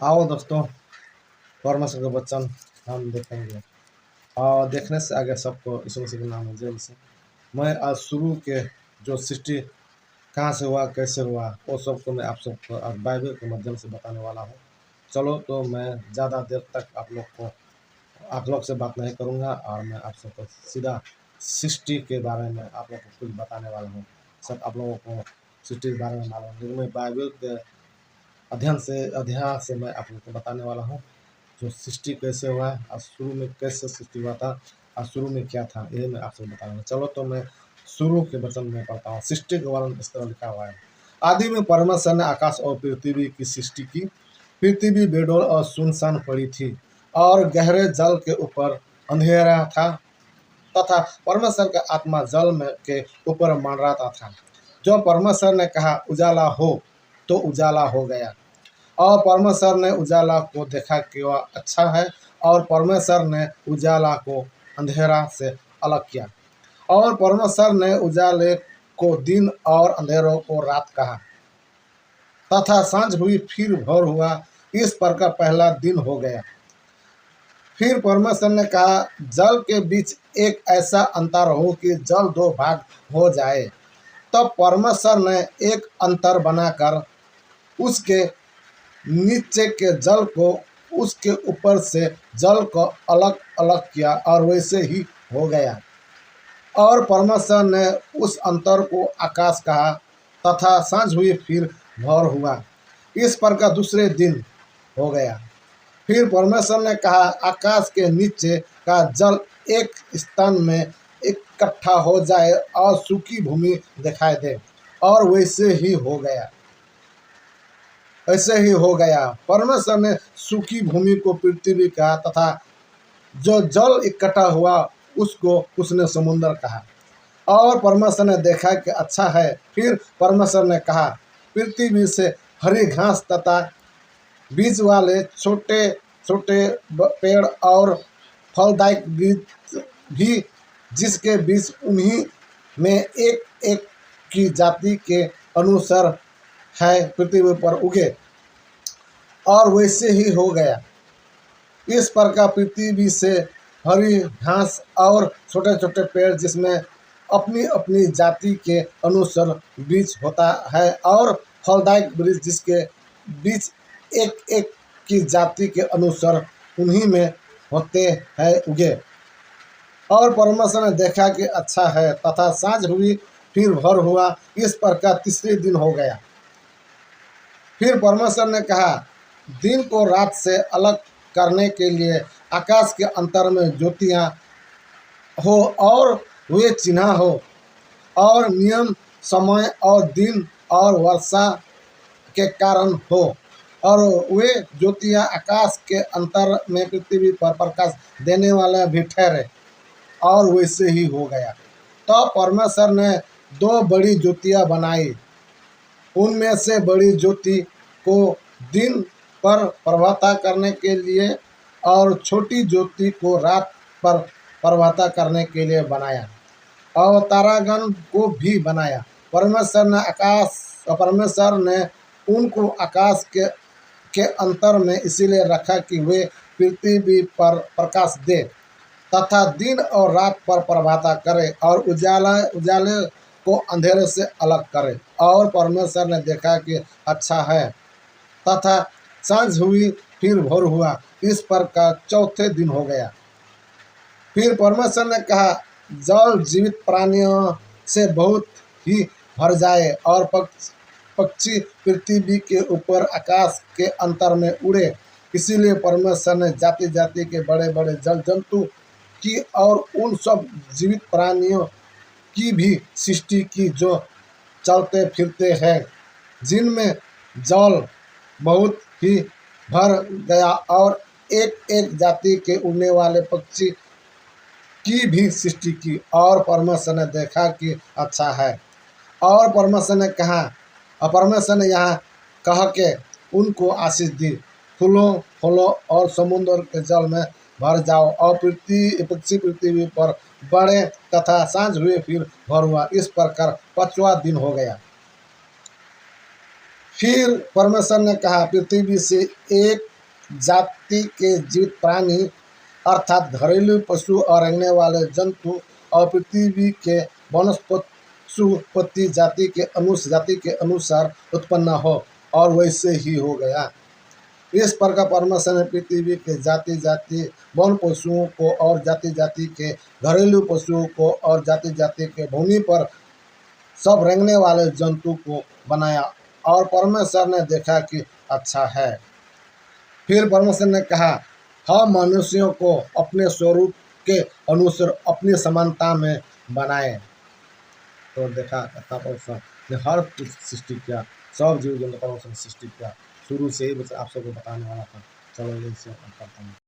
आओ दोस्तों, परमेश्वर का वचन हम देखेंगे और देखने से आगे सबको यीशु मसीह के नाम में जय मसीह। मैं आज शुरू के जो सृष्टि कहाँ से हुआ, कैसे हुआ, वो सबको मैं आप सबको आज बाइबल के माध्यम से बताने वाला हूँ। चलो तो मैं ज़्यादा देर तक आप लोग से बात नहीं करूँगा और मैं आप सबको सीधा सृष्टि के बारे में आप लोग को कुछ बताने वाला हूँ। सब आप लोगों को सृष्टि के बारे में मालूम है, लेकिन मैं बाइबल के अध्ययन से मैं आप लोग को बताने वाला हूँ जो सृष्टि कैसे हुआ और शुरू में कैसे सृष्टि हुआ था और शुरू में क्या था, यही मैं आपसे बता रहा हूँ। चलो तो मैं शुरू के वचन में पढ़ता हूँ। सृष्टि के वर्णन इस तरह लिखा हुआ है। आदि में परमेश्वर ने आकाश और पृथ्वी की सृष्टि की। पृथ्वी बेडौल और सुनसान पड़ी थी और गहरे जल के ऊपर अंधेरा था तथा परमेश्वर का आत्मा जल में के ऊपर मंडराता था। जो परमेश्वर ने कहा उजाला हो तो उजाला हो गया और परमेश्वर ने उजाला को देखा कि वह अच्छा है और परमेश्वर ने उजाला को अंधेरा से अलग किया और परमेश्वर ने उजाले को दिन और अंधेरों को रात कहा तथा सांझ हुई फिर भोर हुआ। इस पर का पहला दिन हो गया। फिर परमेश्वर ने कहा जल के बीच एक ऐसा अंतर हो कि जल दो भाग हो जाए। तब परमेश्वर ने एक अंतर बनाकर उसके नीचे के जल को उसके ऊपर से जल को अलग अलग किया और वैसे ही हो गया। और परमेश्वर ने उस अंतर को आकाश कहा तथा सांझ हुई फिर भोर हुआ। इस पर का दूसरे दिन हो गया। फिर परमेश्वर ने कहा आकाश के नीचे का जल एक स्थान में इकट्ठा हो जाए और सूखी भूमि दिखाई दे, और वैसे ही हो गया। ऐसे ही हो गया। परमेश्वर ने सूखी भूमि को पृथ्वी कहा तथा जो जल इकट्ठा हुआ उसको उसने समुद्र कहा। और परमेश्वर ने देखा कि अच्छा है। फिर परमेश्वर ने कहा पृथ्वी से हरी घास तथा बीज वाले छोटे छोटे पेड़ और फलदायक बीज भी, जिसके बीज उन्हीं में एक एक की जाति के अनुसार है, पृथ्वी पर उगे, और वैसे ही हो गया। इस प्रकार पृथ्वी से हरी घास और छोटे छोटे पेड़ जिसमें अपनी अपनी जाति के अनुसार बीज होता है और फलदायक वृक्ष जिसके बीज एक एक की जाति के अनुसार उन्हीं में होते हैं उगे। और परमेश्वर ने देखा कि अच्छा है तथा सांझ हुई फिर भोर हुआ। इस प्रकार तीसरे दिन हो गया। फिर परमेश्वर ने कहा दिन को रात से अलग करने के लिए आकाश के अंतर में ज्योतियाँ हो और वे चिन्ह हो और नियम समय और दिन और वर्षा के कारण हो, और वे ज्योतियाँ आकाश के अंतर में पृथ्वी पर प्रकाश देने वाले भी ठहरे, और वैसे ही हो गया। तो परमेश्वर ने दो बड़ी ज्योतियाँ बनाई। उनमें से बड़ी ज्योति को दिन पर प्रभाता करने के लिए और छोटी ज्योति को रात पर प्रभाता करने के लिए बनाया, और तारागण को भी बनाया। परमेश्वर ने उनको आकाश के अंतर में इसीलिए रखा कि वे पृथ्वी पर प्रकाश दे तथा दिन और रात पर प्रभाता करे और उजाले को अंधेरे से अलग करे। और परमेश्वर ने देखा कि अच्छा है तथा सांझ हुई फिर भोर हुआ। इस पर का चौथे दिन हो गया। फिर परमेश्वर ने कहा जल जीवित प्राणियों से बहुत ही भर जाए और पक्षी पृथ्वी के ऊपर आकाश के अंतर में उड़े। इसीलिए परमेश्वर ने जाति जाति के बड़े बड़े जल जंतु की और उन सब जीवित प्राणियों की भी सृष्टि की जो चलते फिरते हैं, जिनमें जल बहुत ही भर गया, और एक एक जाति के उड़ने वाले पक्षी की भी सृष्टि की। और परमेश्वर ने देखा कि अच्छा है। और परमेश्वर ने यहाँ कह के उनको आशीष दी फूलो फलो और समुद्र के जल में भर जाओ और पक्षी पृथ्वी पर बढ़े तथा सांझ हुए फिर भोर हुआ। इस प्रकार 5वां दिन हो गया। फिर परमेश्वर ने कहा, पृथ्वी से एक जाति के जीवित प्राणी अर्थात घरेलू पशु और रेंगने वाले जंतु और पृथ्वी के वनस्पति जाति के अनुसार उत्पन्न हो, और वैसे ही हो गया। इस प्रकार परमेश्वर ने पृथ्वी के जाति जाति वन पशुओं को और जाति जाति के घरेलू पशुओं को और जाति जाति के भूमि पर सब रेंगने वाले जंतु को बनाया, और परमेश्वर ने देखा कि अच्छा है। फिर परमेश्वर ने कहा, हम मनुष्यों को अपने स्वरूप के अनुसार अपनी समानता में बनाए। तो देखा परमेश्वर ने हर कुछ सृष्टि किया, सब जीव जंतु परमेश्वर ने सृष्टि किया। शुरू से ही आप सबको बताने वाला था। चलो इसे करता हूँ।